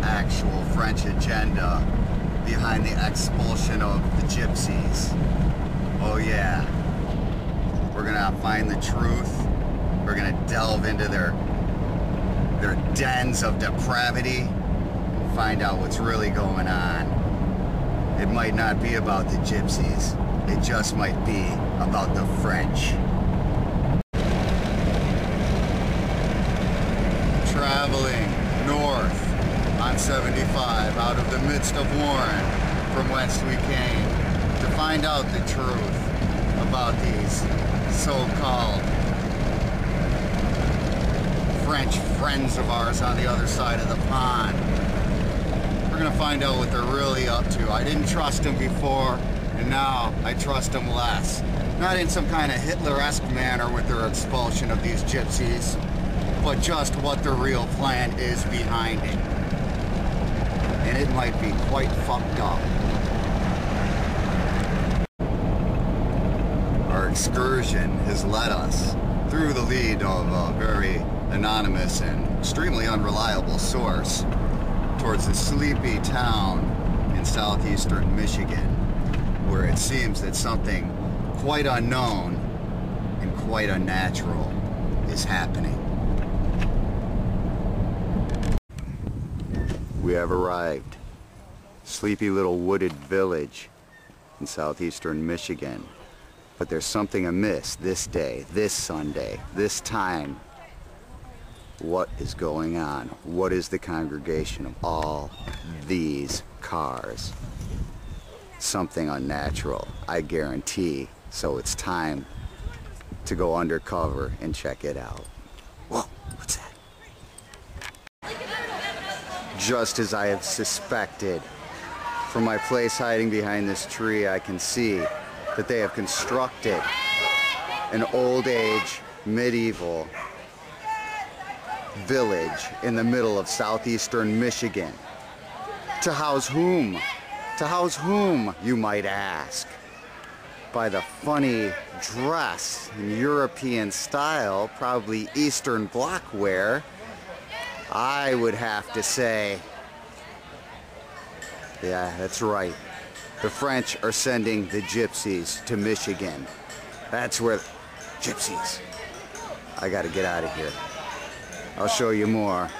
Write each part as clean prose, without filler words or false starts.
actual French agenda behind the expulsion of the gypsies. Oh yeah. We're gonna find the truth. We're gonna delve into their dens of depravity and find out what's really going on. It might not be about the gypsies. It just might be about the French. Traveling north on 75 out of the midst of Warren from whence we came to find out the truth about these so-called French friends of ours on the other side of the pond. We're gonna find out what they're really up to. I didn't trust them before, and now I trust them less. Not in some kind of Hitler-esque manner with their expulsion of these gypsies, but just what the real plan is behind it. And it might be quite fucked up. Our excursion has led us through the lead of a very anonymous and extremely unreliable source towards a sleepy town in southeastern Michigan, where it seems that something quite unknown and quite unnatural is happening. We have arrived. Sleepy little wooded village in southeastern Michigan. But there's something amiss this day, this Sunday, this time. What is going on? What is the congregation of all these cars? Something unnatural, I guarantee. So it's time to go undercover and check it out. Whoa, what's that? Just as I have suspected, from my place hiding behind this tree, I can see that they have constructed an old age, medieval village in the middle of southeastern Michigan. To house whom? To house whom, you might ask? By the funny dress in European style, probably Eastern Bloc wear, I would have to say, yeah, that's right. The French are sending the gypsies to Michigan. That's where... Gypsies. I gotta get out of here. I'll show you more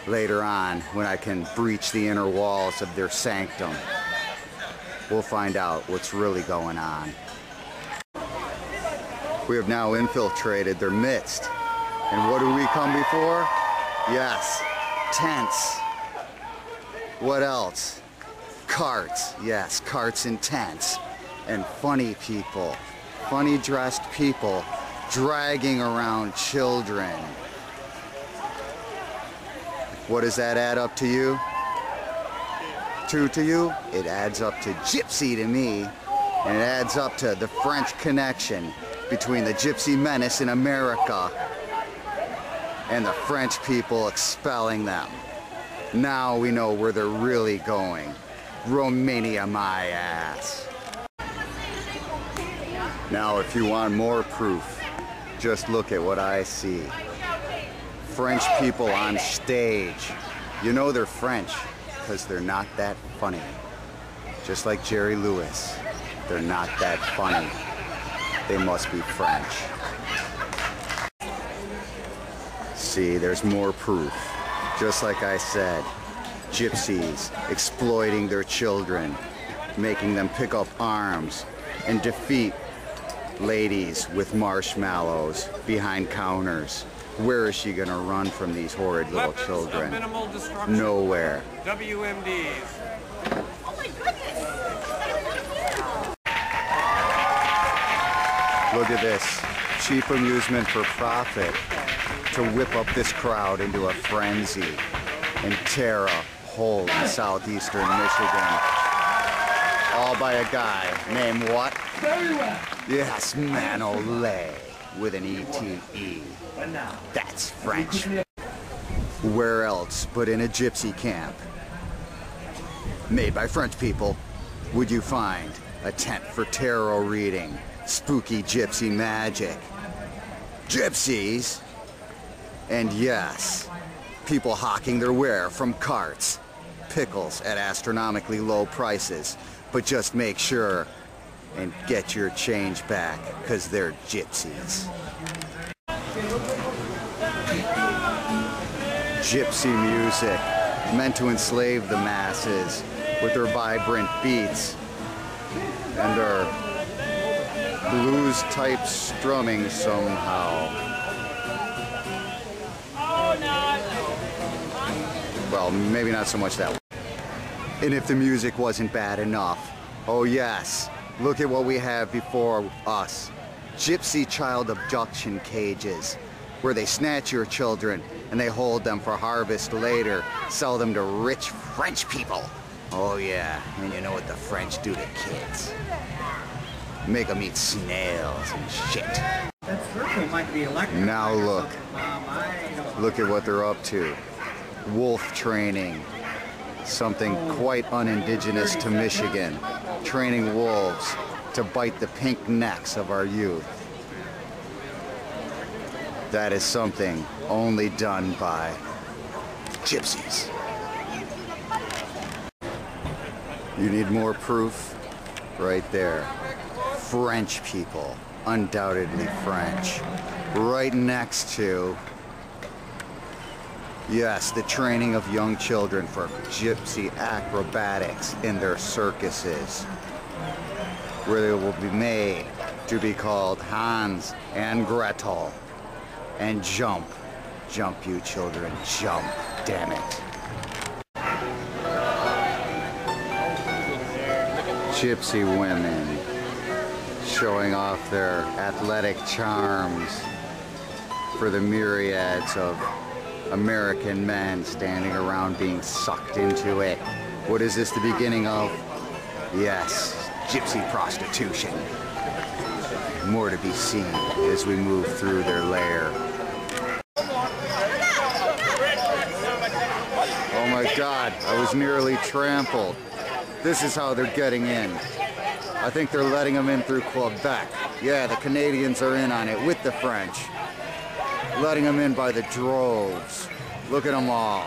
later on when I can breach the inner walls of their sanctum. We'll find out what's really going on. We have now infiltrated their midst. And what do we come before? Yes, tents. What else? Carts. Yes, carts and tents. And funny people, funny dressed people dragging around children. What does that add up to you? To you? It adds up to gypsy to me, and it adds up to the French connection between the gypsy menace in America and the French people expelling them. Now we know where they're really going. Romania my ass. Now if you want more proof, just look at what I see. French people on stage. You know they're French because they're not that funny. Just like Jerry Lewis, they're not that funny. They must be French. See, there's more proof. Just like I said, gypsies exploiting their children, making them pick up arms and defeat ladies with marshmallows behind counters. Where is she gonna run from these horrid little children? Nowhere. WMDs. Oh my goodness! Look at this. Cheap amusement for profit to whip up this crowd into a frenzy and tear a hole in southeastern Michigan. All by a guy named what? Very well. Yes, Manolay with an E-T-E. That's French. Where else but in a gypsy camp? Made by French people, would you find a tent for tarot reading, spooky gypsy magic? Gypsies? And yes, People hawking their ware from carts. Pickles at astronomically low prices. But just make sure and get your change back, because they're gypsies. Gypsy music, meant to enslave the masses with their vibrant beats and their blues-type strumming somehow. Well, maybe not so much that way. And if the music wasn't bad enough, oh yes, look at what we have before us. Gypsy child abduction cages, where they snatch your children and they hold them for harvest later, sell them to rich French people. Oh yeah, and you know what the French do to kids? Make them eat snails and shit. Now look at what they're up to. Wolf training, something quite unindigenous to Michigan. Training wolves to bite the pink necks of our youth. That is something only done by gypsies. You need more proof? Right there. French people, undoubtedly French. Right next to, yes, the training of young children for gypsy acrobatics in their circuses, where they will be made to be called Hans and Gretel. And jump. Jump, you children. Jump. Damn it. Gypsy women showing off their athletic charms for the myriads of American men standing around being sucked into it. What is this the beginning of? Yes, gypsy prostitution. More to be seen as we move through their lair. Oh my God, I was nearly trampled. This is how they're getting in. I think they're letting them in through Quebec. Yeah, the Canadians are in on it with the French. Letting them in by the droves. Look at them all.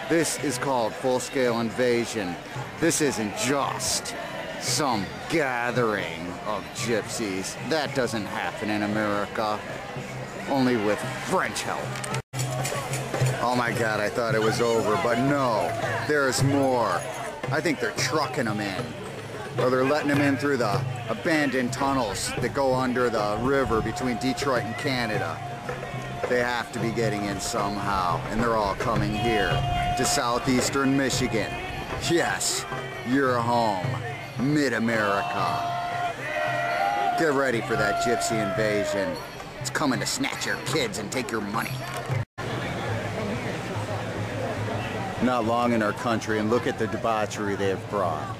This is called full-scale invasion. This isn't just some gathering of gypsies. That doesn't happen in America. Only with French help. Oh my God, I thought it was over, but no, there's more. I think they're trucking them in. Or they're letting them in through the abandoned tunnels that go under the river between Detroit and Canada. They have to be getting in somehow, and they're all coming here to southeastern Michigan. Yes, your home, mid-America. Get ready for that gypsy invasion. It's coming to snatch your kids and take your money. Not long in our country, and look at the debauchery they have brought.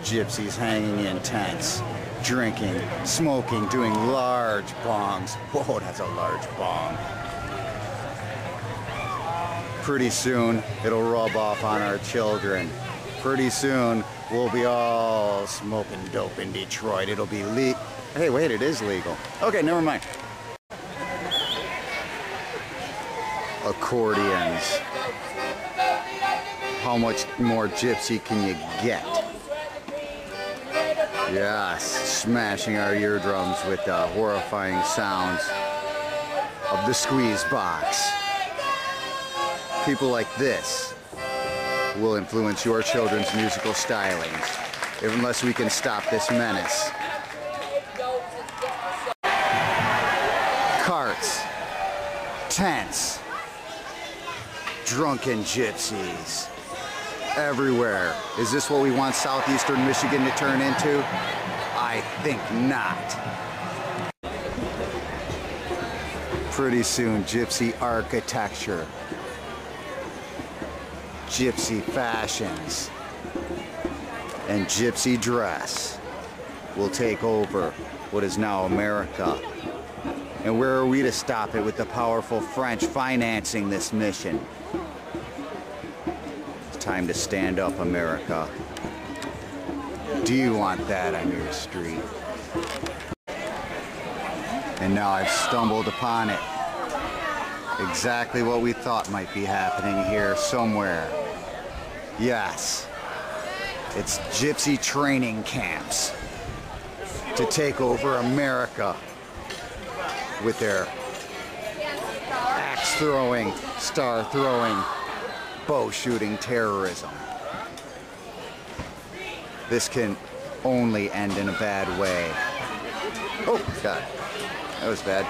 Gypsies hanging in tents, drinking, smoking, doing large bongs. Whoa, that's a large bong. Pretty soon, it'll rub off on our children. Pretty soon, we'll be all smoking dope in Detroit. It'll be legal. Hey, wait, it is legal. Okay, never mind. Accordions. How much more gypsy can you get? Yes, smashing our eardrums with the horrifying sounds of the squeeze box. People like this will influence your children's musical stylings, unless we can stop this menace. Carts, tents, drunken gypsies. Everywhere. Is this what we want southeastern Michigan to turn into? I think not. Pretty soon, gypsy architecture, gypsy fashions, and gypsy dress will take over what is now America. And where are we to stop it with the powerful French financing this mission? Time to stand up, America. Do you want that on your street? And now I've stumbled upon it. Exactly what we thought might be happening here somewhere. Yes, it's gypsy training camps to take over America with their axe throwing, star throwing, bow shooting terrorism. This can only end in a bad way. Oh, God, that was bad.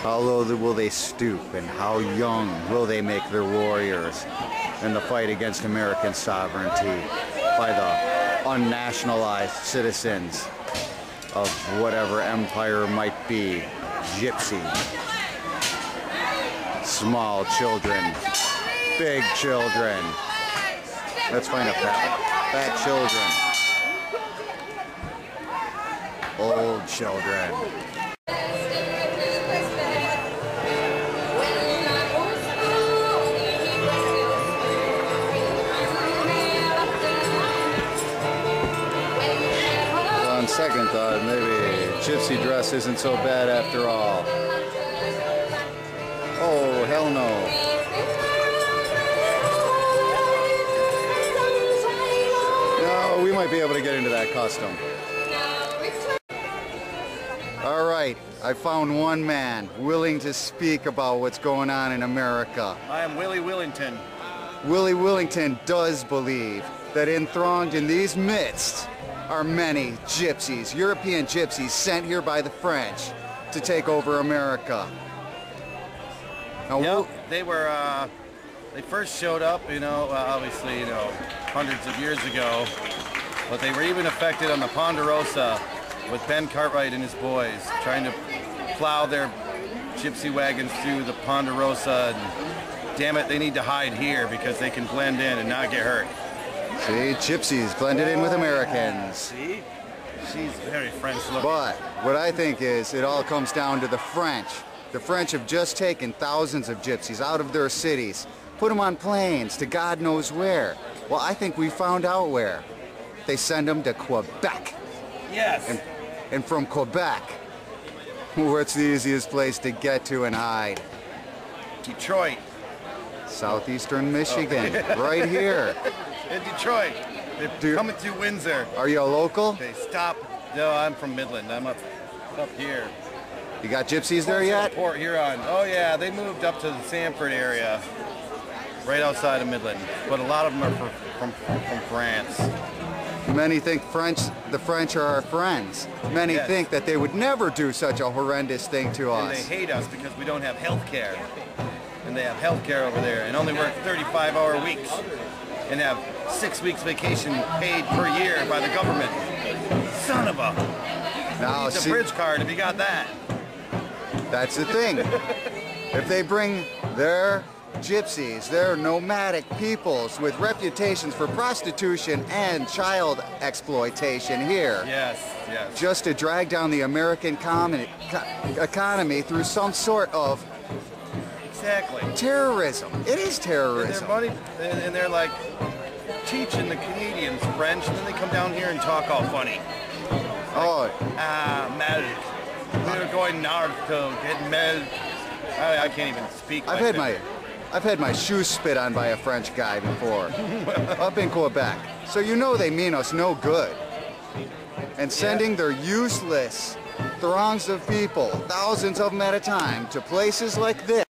How low will they stoop, and how young will they make their warriors in the fight against American sovereignty by the unnationalized citizens of whatever empire might be? Gypsy. Small children, big children. Let's find a fat children. Old children. On second thought, maybe gypsy dress isn't so bad after all. Oh, hell no. No, we might be able to get into that custom. All right, I found one man willing to speak about what's going on in America. I am Willie Willington. Willie Willington does believe that enthroned in these midst are many gypsies, European gypsies sent here by the French to take over America. Now, Yep, they first showed up, obviously, hundreds of years ago, but they were even affected on the Ponderosa with Ben Cartwright and his boys, trying to plow their gypsy wagons through the Ponderosa, and damn it, they need to hide here because they can blend in and not get hurt. See, gypsies blended in with Americans. See? She's very French looking. But what I think is it all comes down to the French. The French have just taken thousands of gypsies out of their cities, put them on planes to God knows where. Well, I think we found out where. They send them to Quebec. Yes. And from Quebec, what's the easiest place to get to and hide? Detroit. Southeastern Michigan, right here. In Detroit. They're coming through Windsor. Are you a local? They stop. No, I'm from Midland. I'm up here. You got gypsies there yet? Port Huron. Oh yeah, they moved up to the Sanford area, right outside of Midland. But a lot of them are from France. Many think the French are our friends. Many think that they would never do such a horrendous thing to us. And they hate us because we don't have health care. And they have health care over there and only work 35-hour weeks and have 6 weeks vacation paid per year by the government. Son of a... Now, the bridge card if you got that. That's the thing. If they bring their gypsies, their nomadic peoples with reputations for prostitution and child exploitation here. Yes. Just to drag down the American economy through some sort of terrorism. It is terrorism. And they're like teaching the Canadians French, and then they come down here and talk all funny. Milk. They're going north to get milk. I can't even speak. I've had my shoes spit on by a French guy before, up in Quebec. So you know they mean us no good. And sending their useless throngs of people, thousands of them at a time, to places like this.